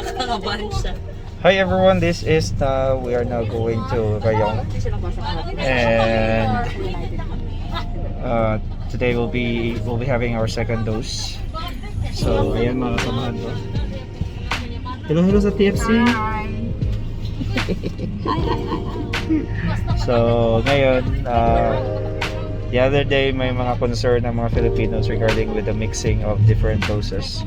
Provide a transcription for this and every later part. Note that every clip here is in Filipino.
Nakakabahan siya. Hi everyone, this is we are now going to Rayong, and today we'll be having our second dose. So ayan mga kasamahan ko. Hello sa TFC. So ngayon, the other day may mga concern ng mga Filipinos regarding with the mixing of different doses,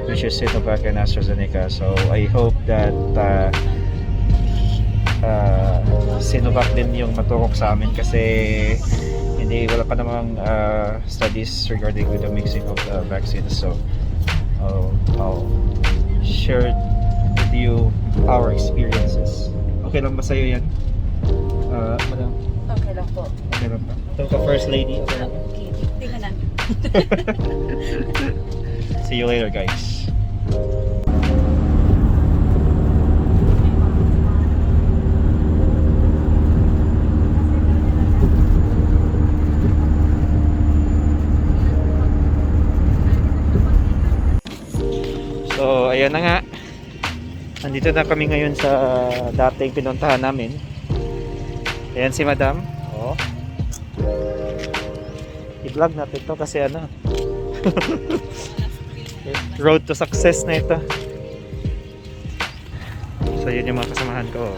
which is Sinovac and AstraZeneca. So I hope that Sinovac din yung maturok sa amin kasi wala pa namang studies regarding with the mixing of the vaccines. So I'll share with you our experiences. Okay lang ba sa'yo yan? Madam? Okay lang po. Okay lang ba? Ito ka first lady. Okay. Tingnan. See you later, guys. So, ayan na nga. Nandito na kami ngayon sa dating pinuntahan namin. Ayan si Madam. Oh. I-vlog natin to kasi ano. Road to success na ito. So, yun yung mga kasamahan ko.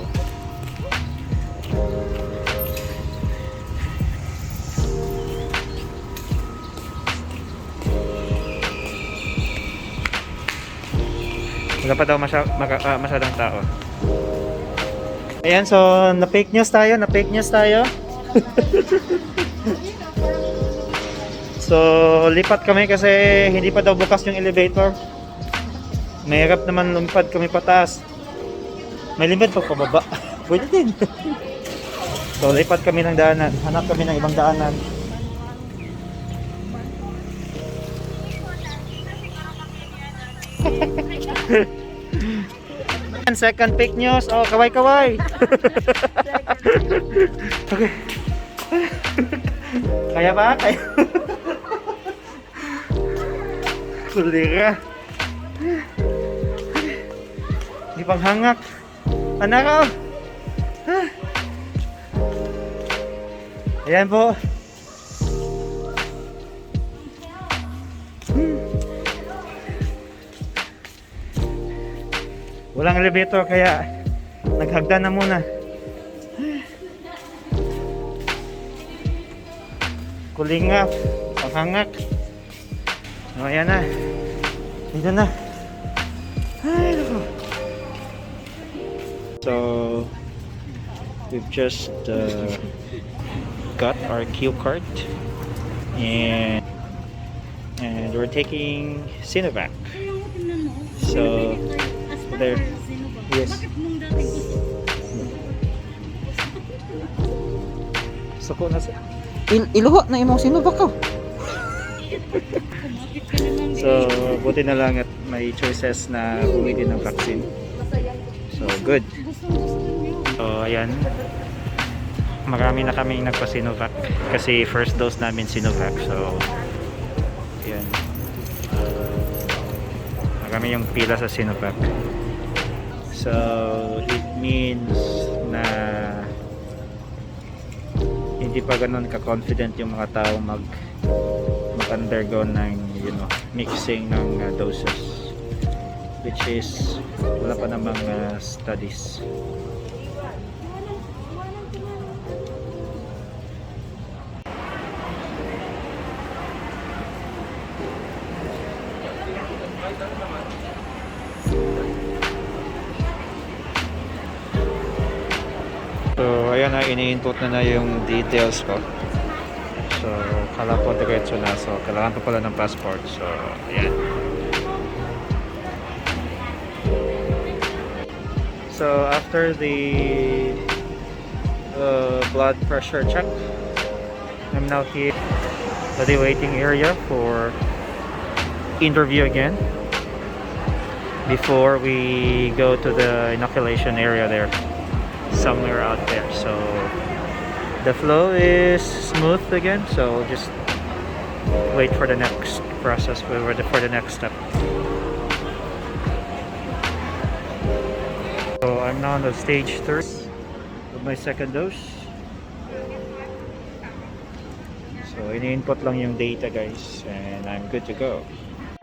Wala pa daw masyadong tao. Ayan, so na-fake news tayo. So, lipat kami kasi hindi pa daw bukas yung elevator. Mahirap naman lumipad kami pataas. May limit pa pababa. Pwede din. So, lipat kami ng daanan. Hanap kami ng ibang daanan. Second fake news. Oh, kaway. Okay. Kaya ba? Kaya. Kulira. Di pang hangak. Anak ko. Ayan po. Walang elevator kaya naghagdan na muna. Kulingap, panghangak. O, ayan na. Dito na. Ay, naku. So, we've just got our queue card and we're taking Sinovac. So, there. Yes. Sako na sa Iluha na imong Sinovac ko. So, buti na lang at may choices na bumili ng vaccine. So, good. So, ayan. Marami na kaming nagpa-Sinovac kasi first dose namin Sinovac. So, ayan. Marami yung pila sa Sinovac. So, it means na hindi pa ganun ka-confident yung mga tao mag-undergo ng mixing ng doses, which is wala pa namang studies. So, ayan na, ini-input na yung details ko. So, kala ko diretso na. So, kailangan pa pala ng passport. So, ayan. So, after the blood pressure check, I'm now here at the waiting area for interview again before we go to the inoculation area there. Somewhere out there. So the flow is smooth again, so just wait for the next process, for the next step. I'm now on the stage 3 of my second dose. So ini-input lang yung data guys and I'm good to go.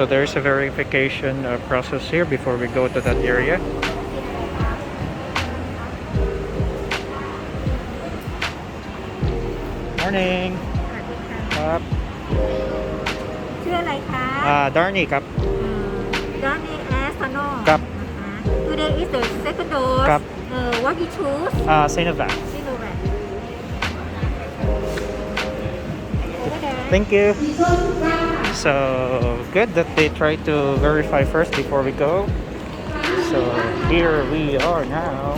So there's a verification process here before we go to that area. Morning! ครับ ชื่ออะไรคะ Darnie ครับ Darnie Astano ครับ Today is the second dose ครับ What you choose Sinovac. Sinovac Thank you. So good that they try to verify first before we go. So here we are now.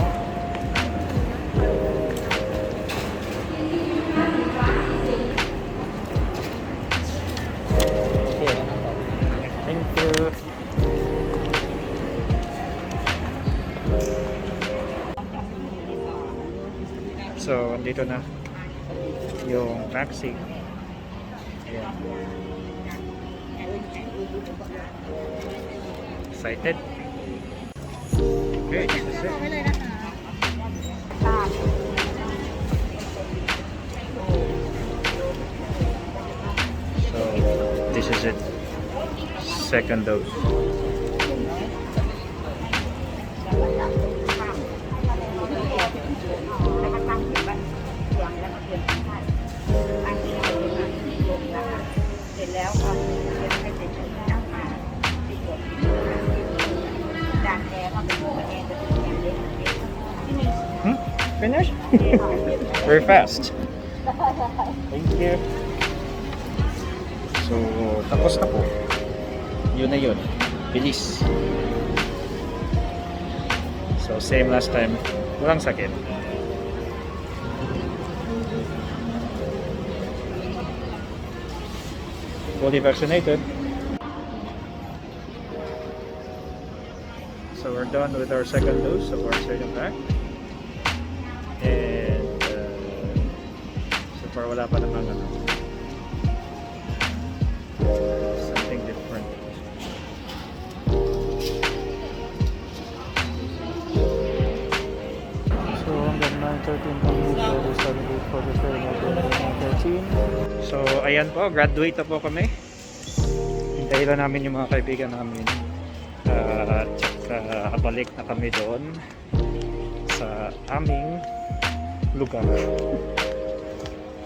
Thank you. So andito na yung vaccine. Ayan. Excited? Okay, this is it. So, this is it. Second dose. Finish? Very fast. Thank you. So, tapos na po. Yun na yun. Bilis. So, same last time. Walang sakit. Fully vaccinated. So, we're done with our second dose of our Sinovac. And so far wala pa namang something different. So hanggang 9:13 kami dito sa celebrate for the fair na 2013. So ayan po, graduate na po kami. Hintayin lang namin yung mga kaibigan namin at saka balik na kami doon sa aming lugar.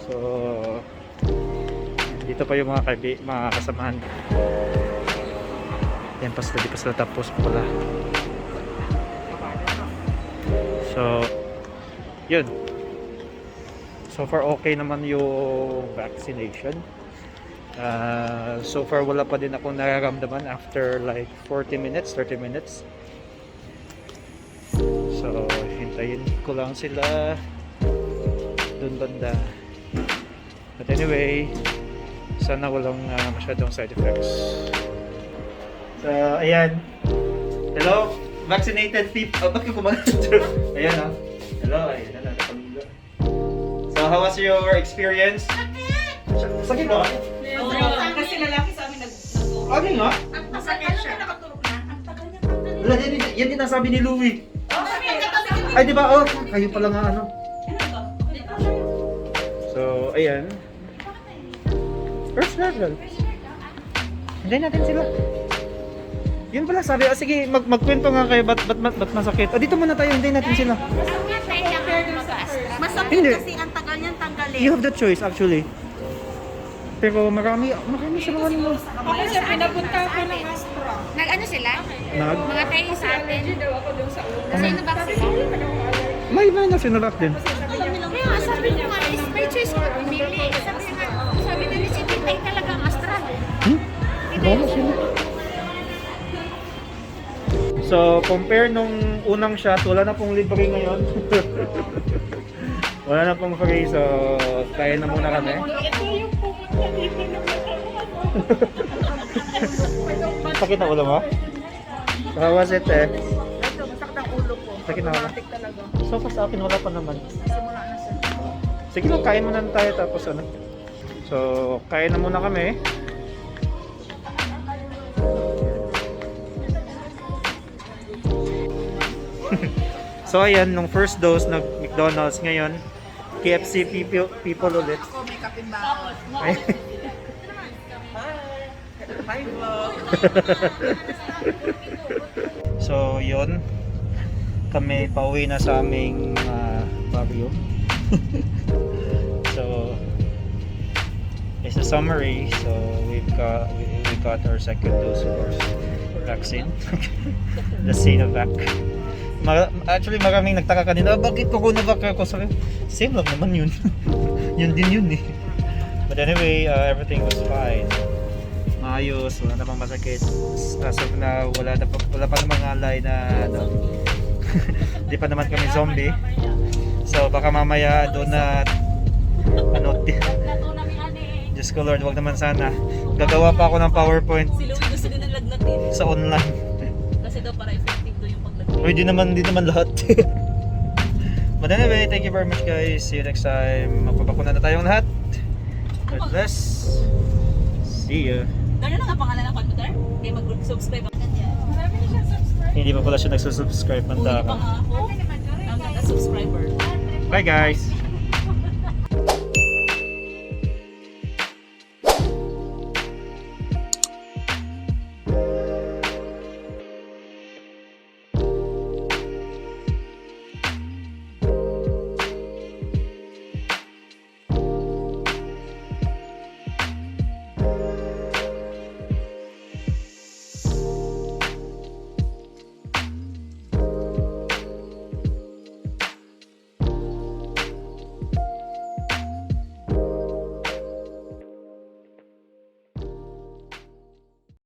So dito pa yung mga kasamahan. Yan pa sila tapos pala. So yun. So far okay naman yung vaccination. So far wala pa din akong nararamdaman after like 40 minutes, 30 minutes. So hintayin ko lang sila dun banda. But anyway, sana walang masyadong side effects. So ayan. Hello, vaccinated people. Bakit kumagal? Ayan ha. Hello, ayan na napagilo. So how was your experience? Sakit ba? Kasi lalaki sa amin Okay nga. Masakit siya. Wala, yan din ang sabi ni Louie. Ay, di ba? Oh, kayo pala nga ano. So, ayan. First level. Hindi natin sila. Yun pala sabi, sige, magkwento nga kayo, ba't masakit? Dito muna tayo, hindi natin sila. Masakit Hindi. kasi ang tagal niyang tanggalin. You have the choice actually. Pero marami sila kanina. Ako siya, pinapunta ko ng Astro. Nag-ano sila? Mga tayo sa atin. Kasi ano ba sila? May na sinulak din. Kaya sabi ko nga, is may choice ko pumili. Sabi na ni si Titay talagang Astra. Oo, sila. So, compare nung unang shot, wala na pong libre ngayon. Wala na pong free, so kaya na muna kami. Sakit na ulo mo? So, how was it eh? Ito, masakit ang ulo ko. Sakit na ulo? Matik talaga. So, pa sa akin wala pa naman. Simula na siya. Sige lang, kain muna tayo tapos ano. So, kain na muna kami. So ayan, nung first dose nag McDonald's, ngayon KFC people ulit. Ako may kapimbaon. Hi vlog. So yun, kami pauwi na sa aming barrio. So it's a summary. So we got our second dose of our vaccine. The Sinovac. Actually maraming nagtaka kanina, bakit Coronavac ako? Sabi, same lang naman yun. Yun din yun eh. But anyway, everything was fine. Maayos, wala namang masakit. As of now, wala pa namang alay na ano. Di pa naman kami zombie. So baka mamaya doon na ano, Diyos ko Lord, wag naman sana. Gagawa pa ako ng PowerPoint Si Louie gusto din ng lagnatin. sa online. Kasi daw para effective daw yung paglagnatin. Uy, di naman lahat. But anyway, thank you very much guys. See you next time. Magpapakuna na tayong lahat. God bless. See ya. Gano'n na nga pangalan ng computer? Kaya mag-subscribe ako. Marami na siyang subscribe. Hindi pa pala siya nagsusubscribe. Uy, Manda pa ka. nga ako. Ang ganda subscriber. Bye guys.